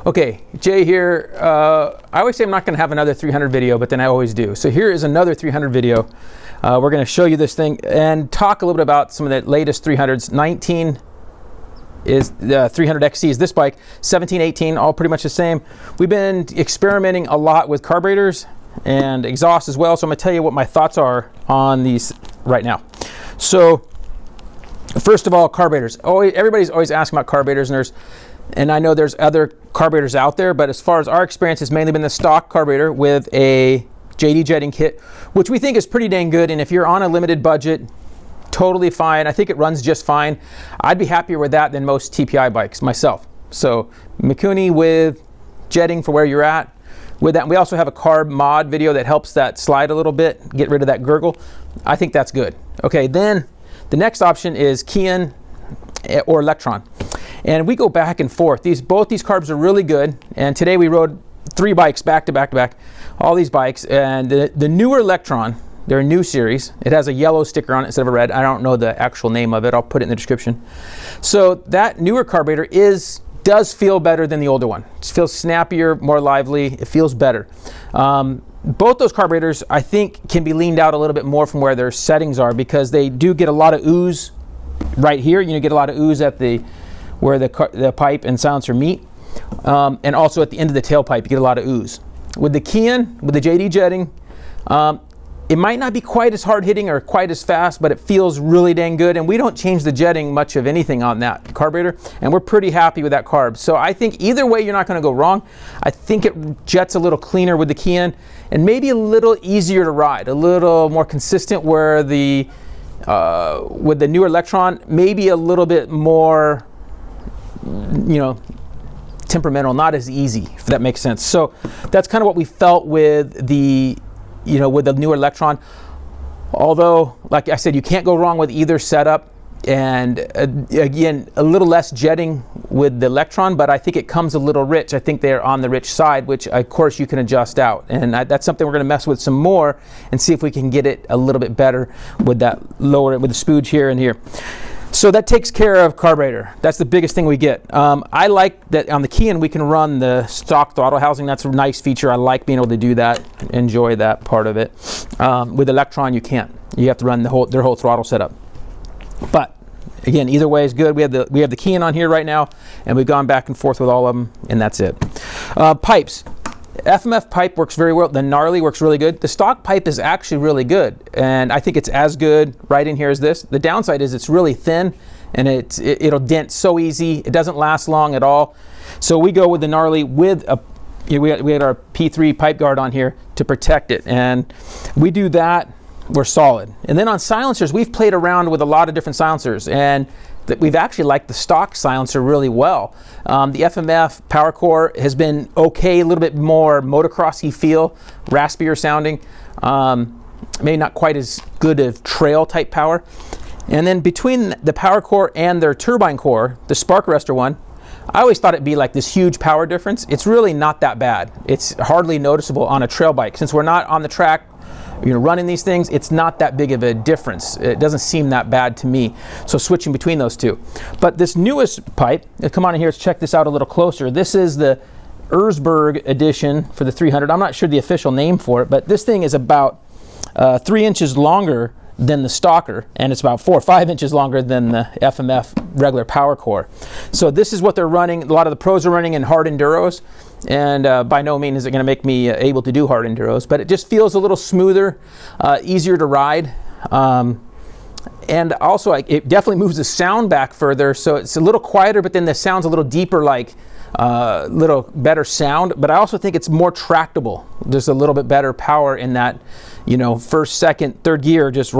Okay, Jay here. I always say I'm not going to have another 300 video, but then I always do. So here is another 300 video. We're going to show you this thing and talk a little bit about some of the latest 300s. 19 is the 300XC is this bike. 17, 18, all pretty much the same. We've been experimenting a lot with carburetors and exhaust as well. So I'm going to tell you what my thoughts are on these right now. So first of all, carburetors. Everybody's always asking about carburetors, and I know there's other carburetors out there, but as far as our experience, it's mainly been the stock carburetor with a JD jetting kit, which we think is pretty dang good. And if you're on a limited budget, totally fine. I think it runs just fine. I'd be happier with that than most TPI bikes myself. So Mikuni with jetting for where you're at. With that, we also have a carb mod video that helps that slide a little bit, get rid of that gurgle. I think that's good. Okay, then the next option is KTM or Electron. And we go back and forth. Both these carbs are really good. And today we rode 3 bikes back to back to back, all these bikes. And the newer Electron, they're a new series. It has a yellow sticker on it instead of a red. I don't know the actual name of it. I'll put it in the description. So that newer carburetor does feel better than the older one. It feels snappier, more lively. It feels better. Both those carburetors, I think, can be leaned out a little bit more from where their settings are, because they do get a lot of ooze right here. You get a lot of ooze at where the pipe and silencer meet, and also at the end of the tailpipe you get a lot of ooze. With the KTM, with the JD jetting, it might not be quite as hard hitting or quite as fast, but it feels really dang good. And we don't change the jetting much of anything on that carburetor, and we're pretty happy with that carb. So I think either way you're not going to go wrong. I think it jets a little cleaner with the KTM and maybe a little easier to ride, a little more consistent, where with the newer Electron, maybe a little bit more, temperamental, not as easy, if that makes sense. So that's kind of what we felt with the newer Electron. Although, like I said, you can't go wrong with either setup. And again, a little less jetting with the Electron, but I think it comes a little rich. I think they're on the rich side, which of course you can adjust out. And that's something we're going to mess with some more and see if we can get it a little bit better with that lower, with the spooge here and here. So that takes care of carburetor. That's the biggest thing we get. I like that on the KTM we can run the stock throttle housing. That's a nice feature. I like being able to do that. Enjoy that part of it. With Electron, you can't. You have to run their whole throttle setup. But again, either way is good. We have the KTM on here right now, and we've gone back and forth with all of them, and that's it. Pipes. FMF pipe works very well. The gnarly works really good. The stock pipe is actually really good, and I think it's as good right in here as this. The downside is it's really thin, and it'll dent so easy. It doesn't last long at all. So we go with the gnarly with we had our P3 pipe guard on here to protect it, and we do that. We're solid. And then on silencers, we've played around with a lot of different silencers, and we've actually liked the stock silencer really well. The FMF Power Core has been okay, a little bit more motocrossy feel, raspier sounding, maybe not quite as good of trail type power. And then between the Power Core and their turbine core, the spark arrestor one, I always thought it'd be like this huge power difference. It's really not that bad. It's hardly noticeable on a trail bike. Since we're not on the track, running these things, it's not that big of a difference. It doesn't seem that bad to me. So switching between those two. But this newest pipe, come on in here, let's check this out a little closer. This is the Erzberg edition for the 300. I'm not sure the official name for it, but this thing is about 3 inches longer than the stalker, and it's about 4 or 5 inches longer than the FMF regular Power Core. So this is what they're running. A lot of the pros are running in hard enduros, and by no means is it going to make me able to do hard enduros, but it just feels a little smoother, easier to ride, and also it definitely moves the sound back further, so it's a little quieter, but then the sound's a little deeper, like little better sound. But I also think it's more tractable. There's a little bit better power in that, first, second, third gear, just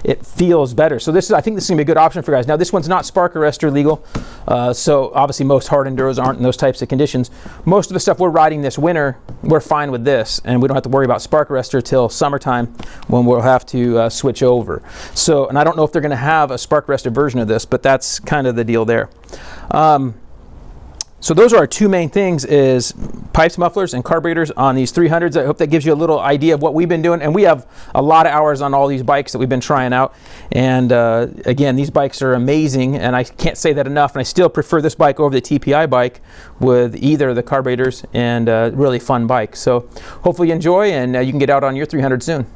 it feels better. So I think this is gonna be a good option for guys. Now this one's not spark arrestor legal, so obviously most hard enduros aren't in those types of conditions. Most of the stuff we're riding this winter, we're fine with this, and we don't have to worry about spark arrestor till summertime when we'll have to switch over. So, and I don't know if they're gonna have a spark arrestor version of this, but that's kind of the deal there. So those are our two main things, is pipes, mufflers, and carburetors on these 300s. I hope that gives you a little idea of what we've been doing. And we have a lot of hours on all these bikes that we've been trying out. And again, these bikes are amazing, and I can't say that enough. And I still prefer this bike over the TPI bike with either of the carburetors, and really fun bike. So hopefully you enjoy, and you can get out on your 300 soon.